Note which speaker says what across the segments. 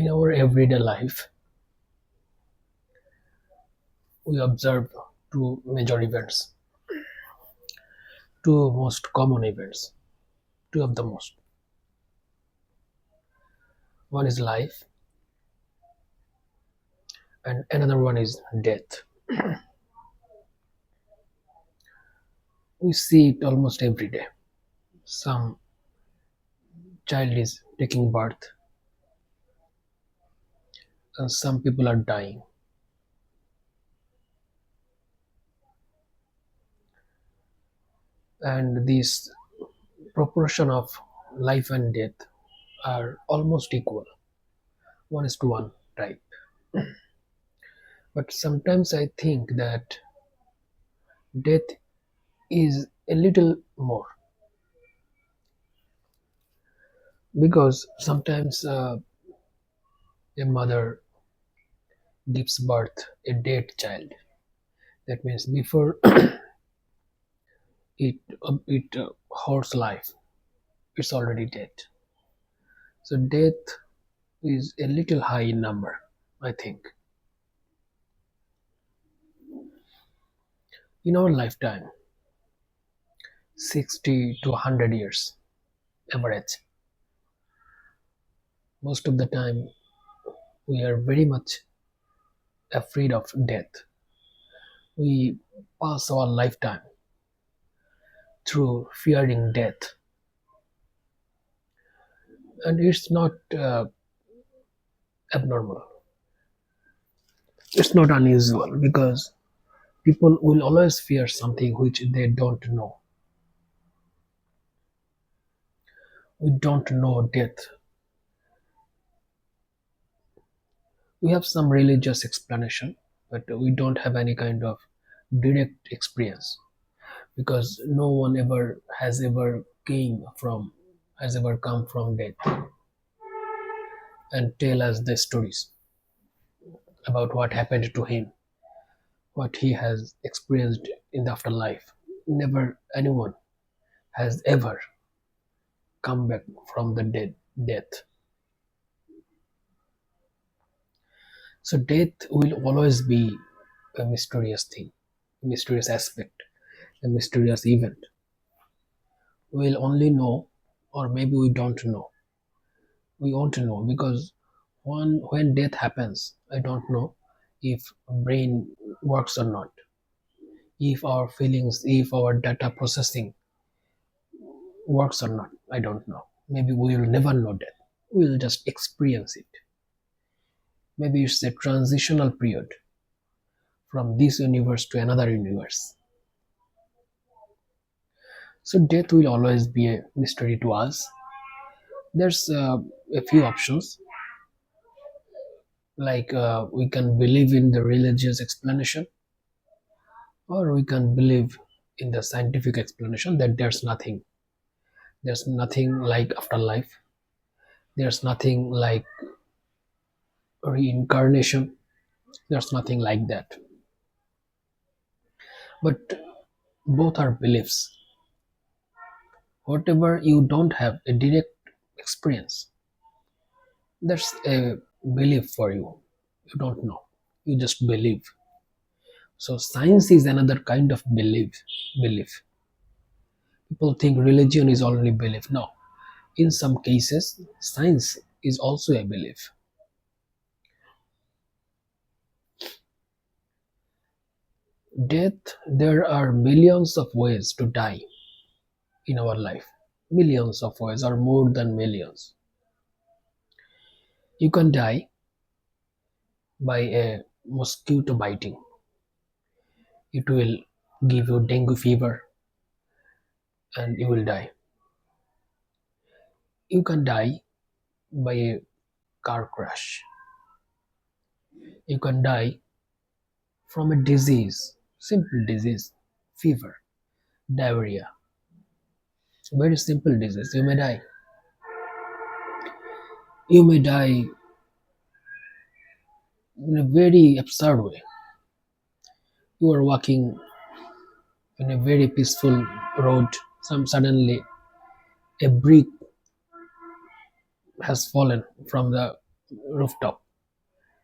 Speaker 1: In our everyday life, we observe two major events, two most common events, two of the most. One is life, and another one is death. We see it almost every day. Some child is taking birth, and some people are dying. And this proportion of life and death are almost equal, one is to one type. But sometimes I think that death is a little more because sometimes a mother gives birth a dead child. That means before it holds life, it's already dead. So death is a little high in number, I think. In our lifetime, 60 to 100 years average. Most of the time, we are very much afraid of death. We pass our lifetime through fearing death, and it's not abnormal. It's not unusual because people will always fear something which they don't know. We don't know death. We have some religious explanation, but we don't have any kind of direct experience because no one has ever come from death and tell us the stories about what happened to him, what he has experienced in the afterlife. Never anyone has ever come back from the death. So death will always be a mysterious thing, a mysterious aspect, a mysterious event. We'll only know, or maybe we don't know. We won't know because when death happens, I don't know if brain works or not, if our feelings, if our data processing works or not. I don't know. Maybe we will never know death. We'll just experience it. Maybe it's a transitional period from this universe to another universe. So death will always be a mystery to us. There's a few options, like we can believe in the religious explanation, or we can believe in the scientific explanation that there's nothing like afterlife, there's nothing like reincarnation, there's nothing like that. But both are beliefs. Whatever you don't have a direct experience, that's a belief for you. You don't know, you just believe. So science is another kind of belief. People think religion is only belief. No, in some cases science is also a belief. Death, there are millions of ways to die in our life, millions of ways or more than millions. You can die by a mosquito biting. It will give you dengue fever and you will die. You can die by a car crash. You can die from a disease, simple disease, fever, diarrhea, very simple disease. You may die. You may die in a very absurd way. You are walking in a very peaceful road. Some suddenly a brick has fallen from the rooftop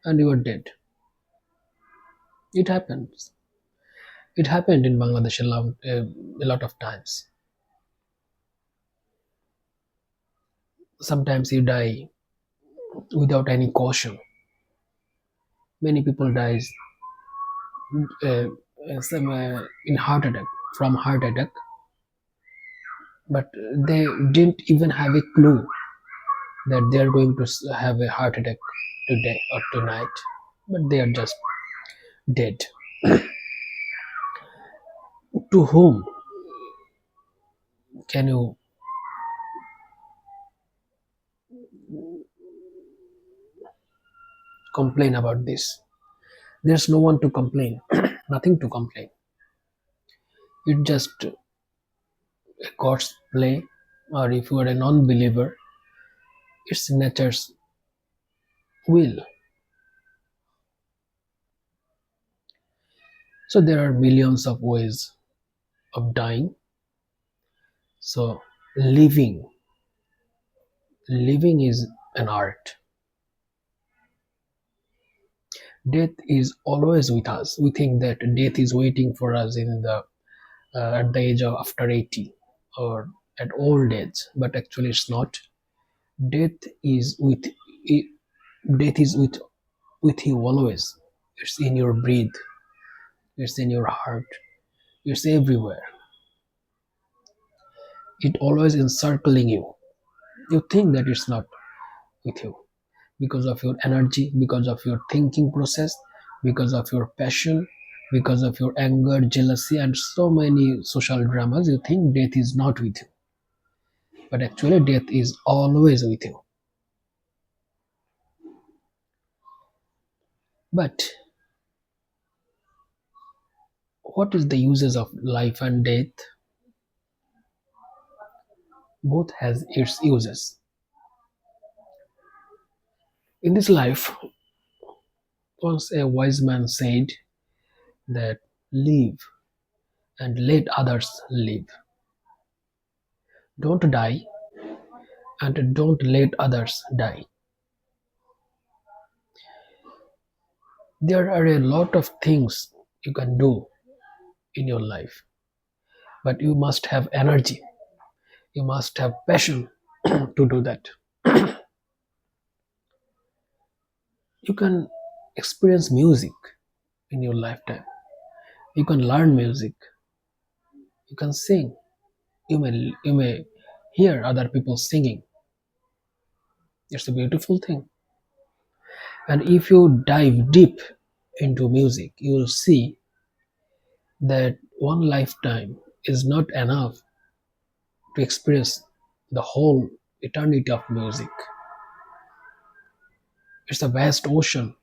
Speaker 1: and you are dead. It happens. It happened in Bangladesh a lot of times. Sometimes you die without any caution. Many people dies uh, in heart attack from heart attack, but they didn't even have a clue that they are going to have a heart attack today or tonight, but they are just dead. To whom can you complain about this? There's no one to complain, nothing to complain. It's just a God's play, or if you are a non-believer, it's nature's will. So there are millions of ways of dying. So living, living is an art. Death is always with us. We think that death is waiting for us in the at the age of after 80 or at old age, but actually it's not. Death is with i- death is with you always. It's in your breath. It's in your heart. It's everywhere. It always encircling you. You think that it's not with you because of your energy, because of your thinking process, because of your passion, because of your anger, jealousy, and so many social dramas. You think death is not with you, but actually, death is always with you. But what is the uses of life and death? Both has its uses. In this life, once a wise man said that live and let others live. Don't die and don't let others die. There are a lot of things you can do in your life, but you must have energy. You must have passion to do that. You can experience music in your lifetime. You can learn music. You can sing. You may hear other people singing. It's a beautiful thing. And if you dive deep into music, you will see that one lifetime is not enough to experience the whole eternity of music. It's a vast ocean.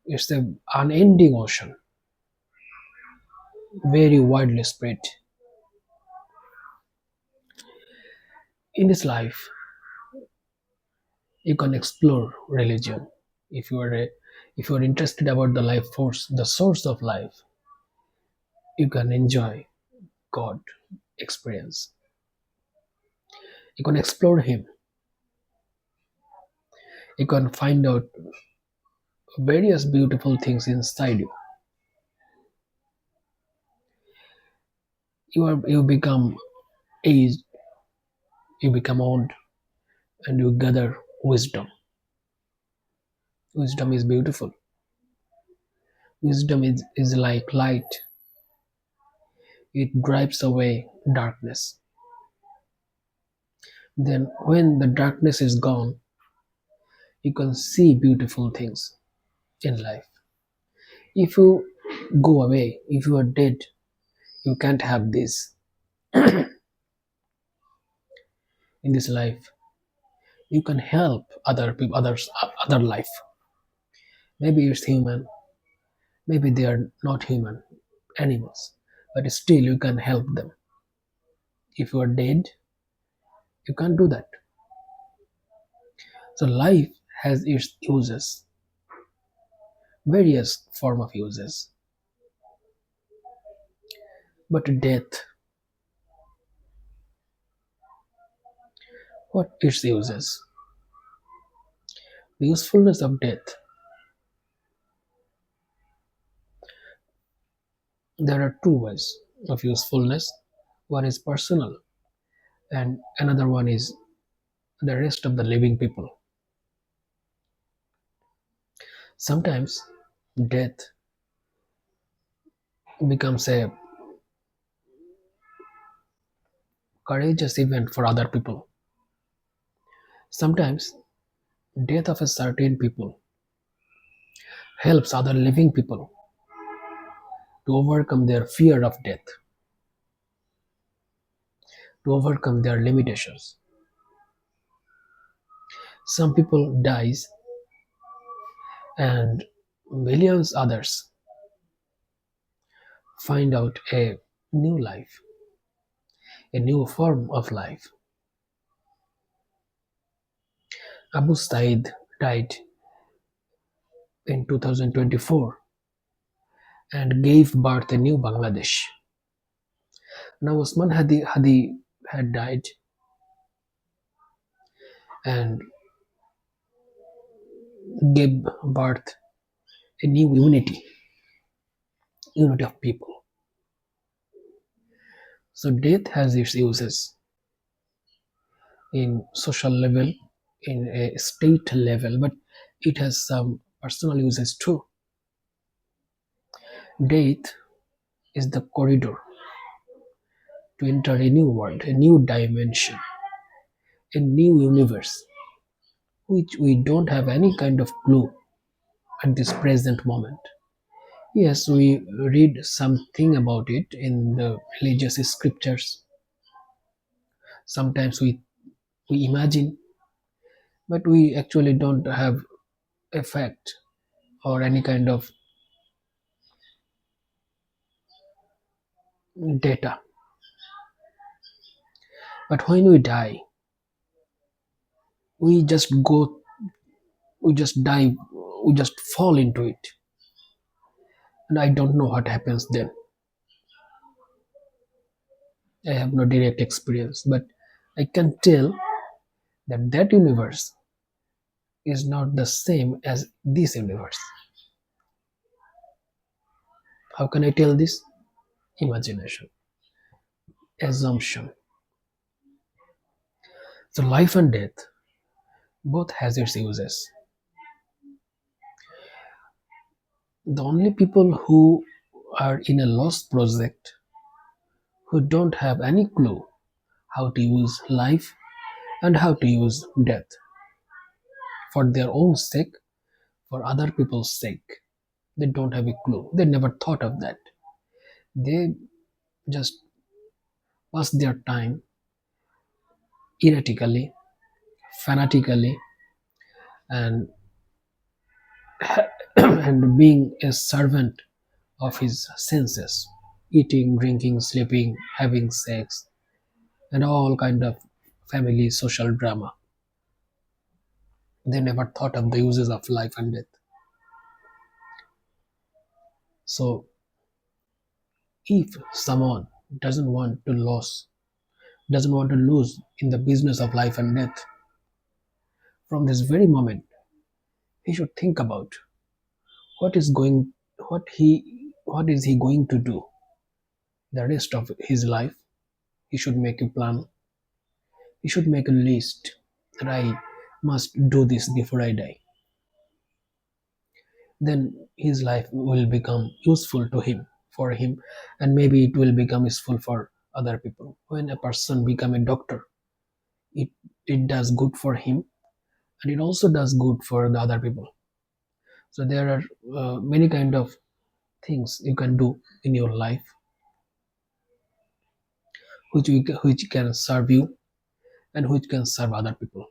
Speaker 1: It's an unending ocean, very widely spread. In this life, you can explore religion. If you are if you are interested about the life force, the source of life, you can enjoy God experience. You can explore Him. You can find out various beautiful things inside you. You become aged, you become old, and you gather wisdom. Wisdom is beautiful. Wisdom is like light. It drives away darkness. Then when the darkness is gone, you can see beautiful things in life. If you go away, if you are dead, you can't have this in this life. You can help other people, other life. Maybe it's human, maybe they are not human, animals, but still you can help them. If you are dead, you can't do that. So life has its uses, various form of uses, but death, what its uses? Usefulness of death. There are two ways of usefulness. One is personal, and another one is the rest of the living people. Sometimes death becomes a courageous event for other people. Sometimes death of a certain people helps other living people to overcome their fear of death, to overcome their limitations. Some people dies and millions others find out a new life, a new form of life. Abu Said died in 2024 and gave birth a new Bangladesh. Now Usman Hadi had died and gave birth a new unity of people. So death has its uses in social level, in a state level, but it has some personal uses too. Death is the corridor to enter a new world, a new dimension, a new universe, which we don't have any kind of clue at this present moment. Yes, we read something about it in the religious scriptures. Sometimes we imagine, but we actually don't have a fact or any kind of data. But when we die, we just go, we just dive, we just fall into it. And I don't know what happens then. I have no direct experience, but I can tell that that universe is not the same as this universe. How can I tell this? Imagination, assumption. So life and death both has its uses. The only people who are in a lost project, who don't have any clue how to use life and how to use death for their own sake, for other people's sake. They don't have a clue. They never thought of that. They just pass their time erratically, fanatically, and and being a servant of his senses, eating, drinking, sleeping, having sex, and all kind of family social drama. They never thought of the uses of life and death. So if someone doesn't want to lose, doesn't want to lose in the business of life and death, from this very moment, he should think about what is going, what is he going to do the rest of his life. He should make a plan. He should make a list that I must do this before I die. Then his life will become useful to him, for him, and maybe it will become useful for other people. When a person become a doctor, it it does good for him, and it also does good for the other people. So there are many kind of things you can do in your life which can serve you and which can serve other people.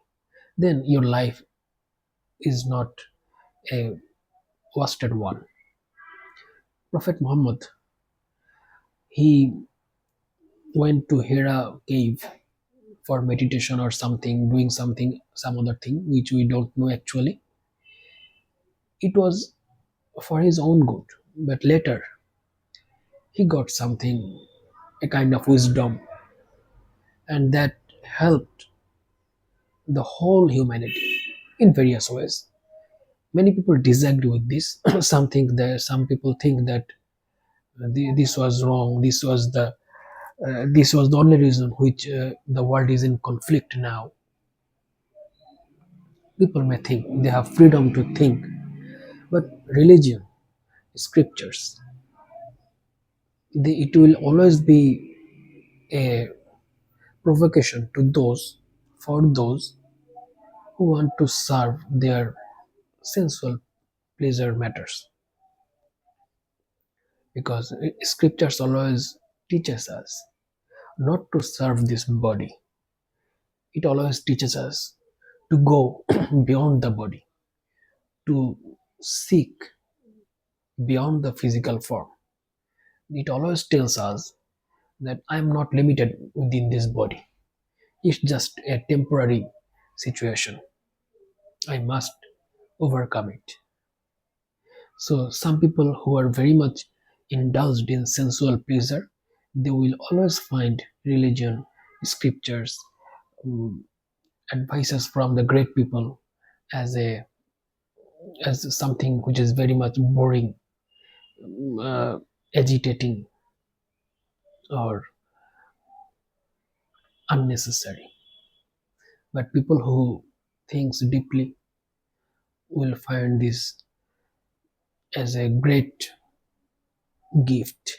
Speaker 1: Then your life is not a wasted one. Prophet Muhammad, he went to Hira cave for meditation or something, doing something, some other thing which we don't know actually. It was for his own good, but later he got something, a kind of wisdom, and that helped the whole humanity in various ways. Many people disagree with this. Some people think that this was wrong. This was the only reason which the world is in conflict now. People may think they have freedom to think, but religion, scriptures, it will always be a provocation to those for those who want to serve their sensual pleasure matters, because scriptures always teaches us not to serve this body. It always teaches us to go beyond the body, to seek beyond the physical form. It always tells us that I am not limited within this body. It's just a temporary situation. I must overcome it. So some people who are very much indulged in sensual pleasure, they will always find religion, scriptures, um, advices from the great people as a as something which is very much boring, agitating, or unnecessary. But people who thinks deeply will find this as a great gift.